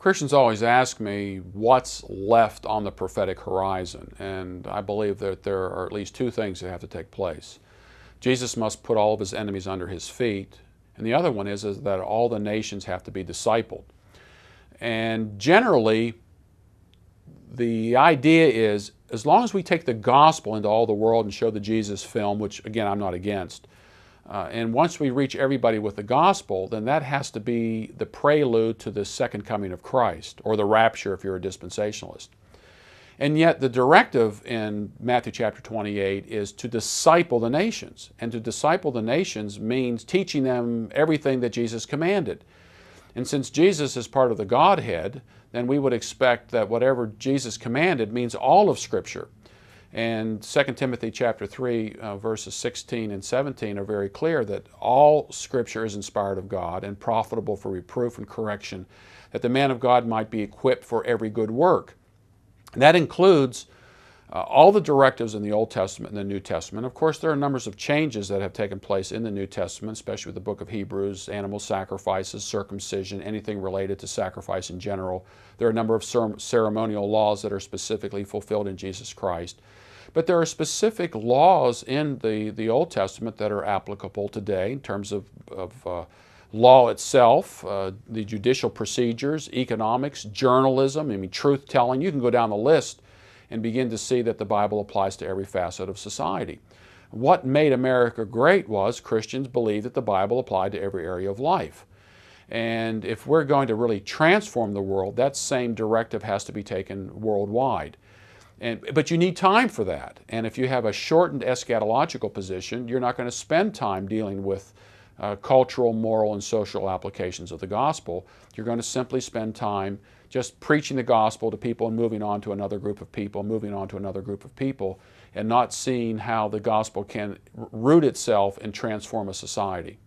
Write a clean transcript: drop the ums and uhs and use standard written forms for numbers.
Christians always ask me what's left on the prophetic horizon, and I believe that there are at least two things that have to take place. Jesus must put all of his enemies under his feet, and the other one is that all the nations have to be discipled. And generally, the idea is, as long as we take the gospel into all the world and show the Jesus film, which again I'm not against, and once we reach everybody with the gospel, then that has to be the prelude to the second coming of Christ, or the rapture if you're a dispensationalist. And yet the directive in Matthew chapter 28 is to disciple the nations. And to disciple the nations means teaching them everything that Jesus commanded. And since Jesus is part of the Godhead, then we would expect that whatever Jesus commanded means all of Scripture. And 2 Timothy chapter 3, verses 16 and 17 are very clear that all Scripture is inspired of God and profitable for reproof and correction, that the man of God might be equipped for every good work. And that includes all the directives in the Old Testament and the New Testament. Of course, there are numbers of changes that have taken place in the New Testament, especially with the book of Hebrews, animal sacrifices, circumcision, anything related to sacrifice in general. There are a number of ceremonial laws that are specifically fulfilled in Jesus Christ. But there are specific laws in the Old Testament that are applicable today in terms of law itself, the judicial procedures, economics, journalism, truth-telling. You can go down the list and begin to see that the Bible applies to every facet of society. What made America great was Christians believed that the Bible applied to every area of life. And if we're going to really transform the world, that same directive has to be taken worldwide. But you need time for that. And if you have a shortened eschatological position, you're not going to spend time dealing with cultural, moral, and social applications of the gospel. You're going to simply spend time just preaching the gospel to people and moving on to another group of people, moving on to another group of people, and not seeing how the gospel can root itself and transform a society.